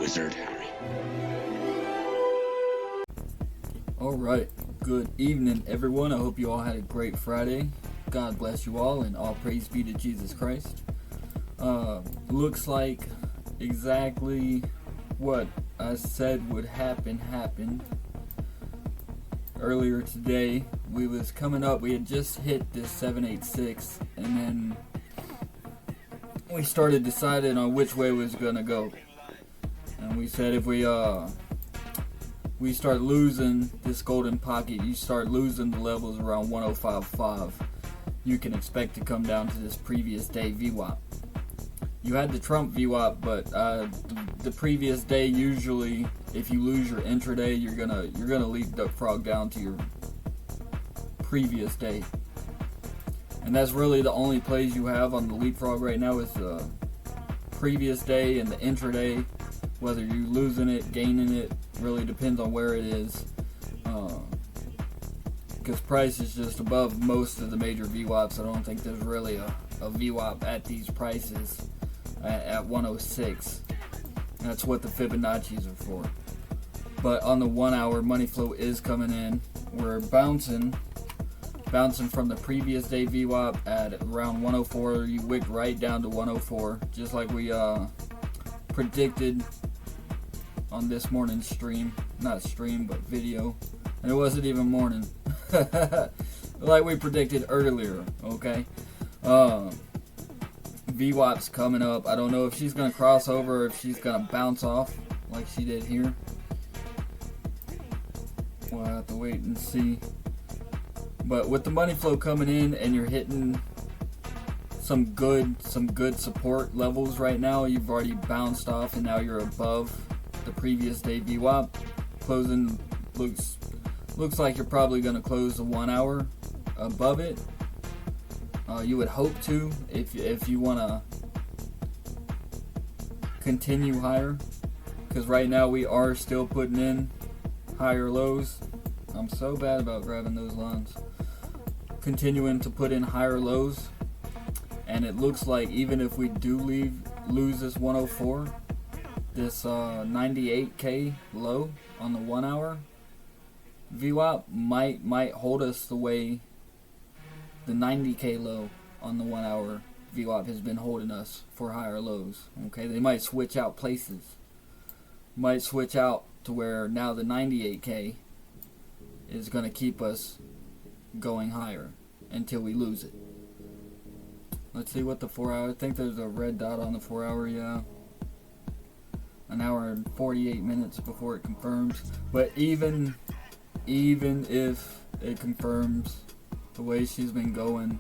wizard. Alright, good evening everyone. I hope you all had a great Friday. God bless you all, and all praise be to Jesus Christ. Looks like exactly what I said would happen happened. Earlier today, we was coming up, we had just hit this 786, and then we started deciding on which way we was gonna go. And we said if we start losing this golden pocket, you start losing the levels around 105.5, you can expect to come down to this previous day Vwap. You had the Trump Vwap, but the previous day, usually if you lose your intraday, you're gonna leapfrog down to your previous day. And that's really the only plays you have on the leapfrog right now is the previous day and the intraday. Whether you're losing it, gaining it, really depends on where it is. Because price is just above most of the major VWAPs. I don't think there's really a VWAP at these prices at 106. That's what the Fibonacci's are for. But on the 1 hour, money flow is coming in. We're bouncing from the previous day VWAP at around 104. You wicked right down to 104, just like we predicted on this morning's stream. Not stream, but video. And it wasn't even morning. Like we predicted earlier, okay? VWAP's coming up. I don't know if she's going to cross over or if she's going to bounce off like she did here. We'll have to wait and see. But with the money flow coming in and you're hitting some good support levels right now, you've already bounced off and now you're above the previous day VWAP. Closing looks like you're probably going to close the 1 hour above it. You would hope to if you want to continue higher, because right now we are still putting in higher lows. I'm so bad about grabbing those lines. Continuing to put in higher lows, and it looks like even if we do lose this 104, this 98k low on the 1 hour VWAP might hold us the way the 90k low on the 1 hour VWAP has been holding us for higher lows. Okay, they might switch out places. Might switch out to where now the 98k is going to keep us going higher until we lose it. Let's see what the 4 hour, I think there's a red dot on the 4 hour, yeah. An hour and 48 minutes before it confirms. But even if it confirms the way she's been going,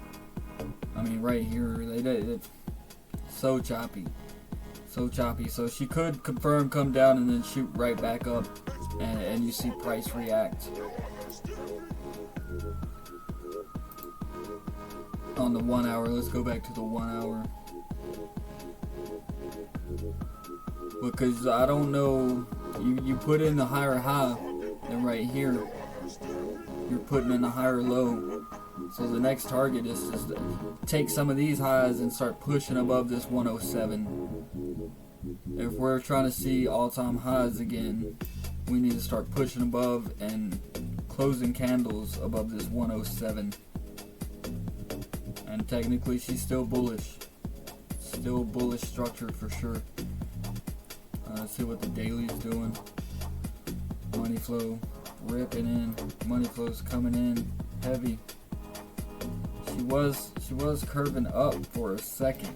I mean right here, it's so choppy. So she could confirm, come down, and then shoot right back up, and you see price react. On the 1 hour, let's go back to the 1 hour. Because I don't know, you put in the higher high, and right here, you're putting in a higher low. So the next target is just to take some of these highs and start pushing above this 107. If we're trying to see all-time highs again, we need to start pushing above and closing candles above this 107. And technically she's still bullish. Still bullish structure for sure. Let's see what the daily's doing. Money flow ripping in. Money flow's coming in heavy. She was curving up for a second.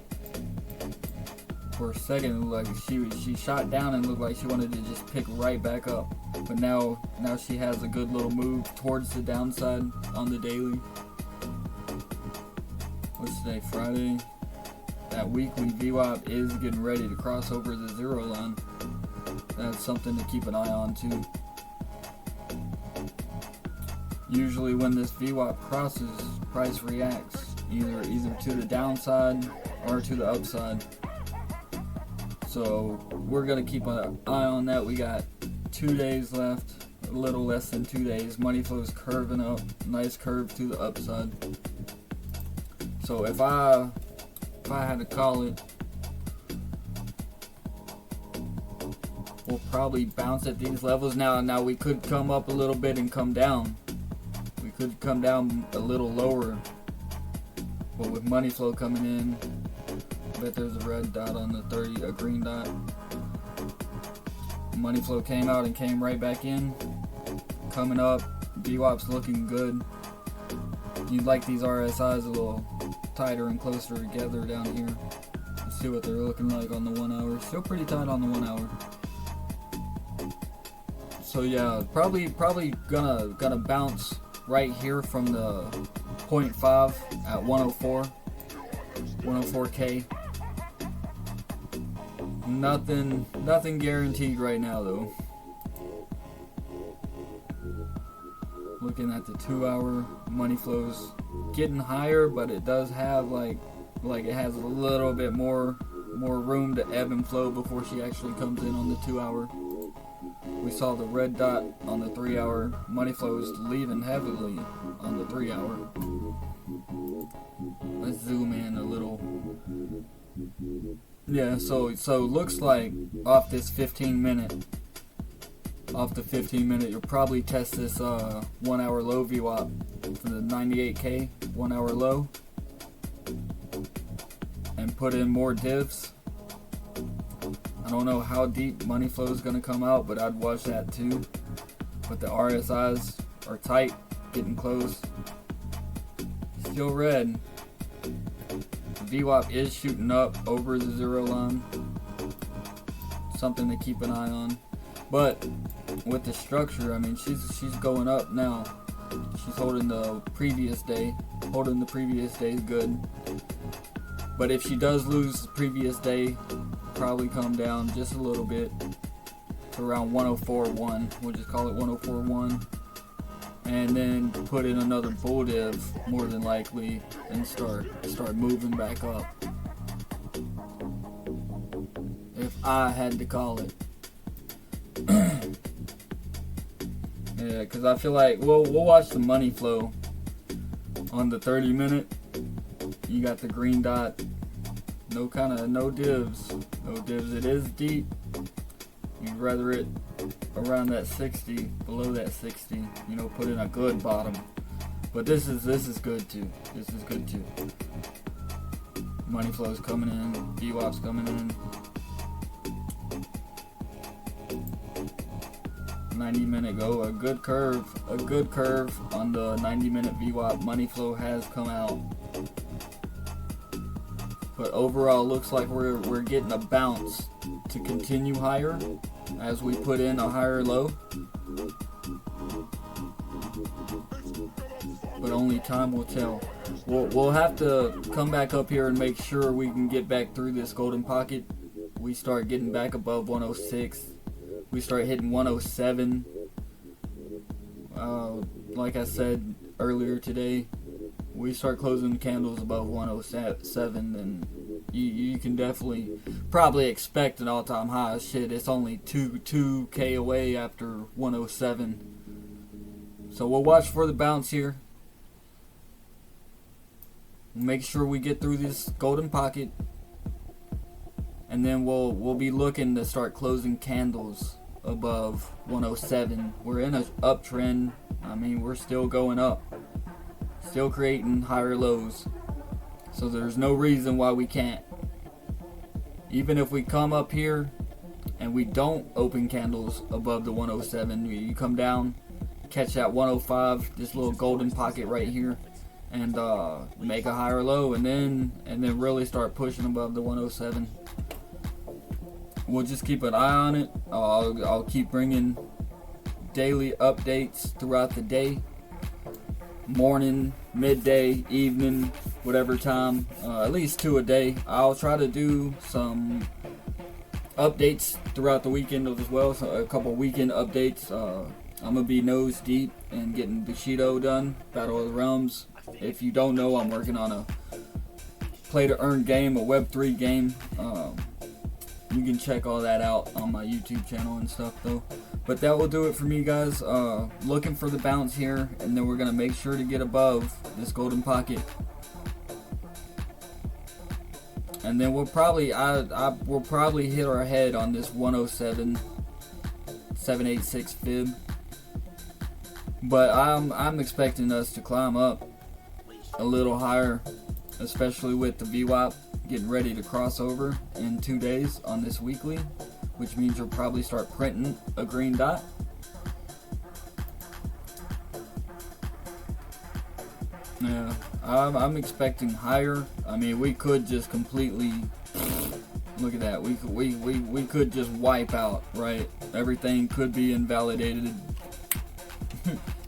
For a second, it looked like she shot down and looked like she wanted to just pick right back up. But now she has a good little move towards the downside on the daily. What's today? Friday. That weekly VWAP is getting ready to cross over the zero line. That's something to keep an eye on too. Usually when this VWAP crosses, price reacts either to the downside or to the upside. So we're going to keep an eye on that. We got 2 days left, a little less than 2 days. Money flow is curving up, nice curve to the upside. So if I had to call it, We'll probably bounce at these levels. Now we could come up a little bit and come down. We could come down a little lower. But with money flow coming in, I bet there's a red dot on the 30, a green dot. Money flow came out and came right back in. Coming up, Vwap's looking good. You'd like these RSIs a little tighter and closer together down here. Let's see what they're looking like on the 1 hour. Still pretty tight on the 1 hour. So yeah, probably gonna bounce right here from the 0.5 at 104K. Nothing guaranteed right now though. Looking at the 2 hour, money flows getting higher, but it does have like it has a little bit more room to ebb and flow before she actually comes in on the 2 hour. We saw the red dot on the 3 hour. Money flows leaving heavily on the 3 hour. Let's zoom in a little. Yeah, so looks like off this 15 minute, you'll probably test this 1 hour low Vwap for the 98K 1 hour low and put in more divs. I don't know how deep money flow is going to come out, but I'd watch that too. But the RSIs are tight, getting close. Still red. Vwap is shooting up over the 0 line. Something to keep an eye on. But with the structure, I mean, she's going up now. She's holding the previous day. Holding the previous day is good. But if she does lose the previous day, probably come down just a little bit to around 104.1. We'll just call it 104.1. And then put in another bull div more than likely and start moving back up. If I had to call it. Yeah, because I feel like we'll watch the money flow on the 30 minute. You got the green dot, no divs. It is deep. You'd rather it around that 60, below that 60, you know, put in a good bottom. But this is good too. This is good too. Money flow's coming in, Vwap's coming in. 90 minute go, a good curve on the 90 minute Vwap. Money flow has come out. But overall looks like we're getting a bounce to continue higher as we put in a higher low. But only time will tell. We'll have to come back up here and make sure we can get back through this golden pocket. We start getting back above 106. We start hitting 107. Like I said earlier today, we start closing candles above 107, and you can definitely probably expect an all-time high. Shit, it's only 2K away after 107. So we'll watch for the bounce here. Make sure we get through this golden pocket, and then we'll be looking to start closing candles above 107. We're in an uptrend. I mean, we're still going up, still creating higher lows. So there's no reason why we can't. Even if we come up here and we don't open candles above the 107, you come down, catch that 105, this little golden pocket right here, and make a higher low, and then really start pushing above the 107. We'll just keep an eye on it. I'll keep bringing daily updates throughout the day, morning, midday, evening, whatever time, at least 2 a day. I'll try to do some updates throughout the weekend as well, so a couple weekend updates. I'm gonna be nose deep in getting Bushido done, Battle of the Realms. If you don't know, I'm working on a play to earn game, a Web3 game. You can check all that out on my YouTube channel and stuff though. But that will do it for me, guys. Looking for the bounce here, and then we're gonna make sure to get above this golden pocket. And then we'll probably hit our head on this 107 786 fib. But I'm expecting us to climb up a little higher, especially with the Vwap getting ready to cross over in 2 days on this weekly, which means you'll probably start printing a green dot. Yeah, I'm expecting higher. I mean, we could just completely look at that. We could just wipe out, right? Everything could be invalidated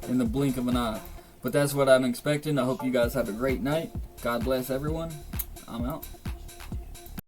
in the blink of an eye. But that's what I'm expecting. I hope you guys have a great night. God bless everyone. I'm out.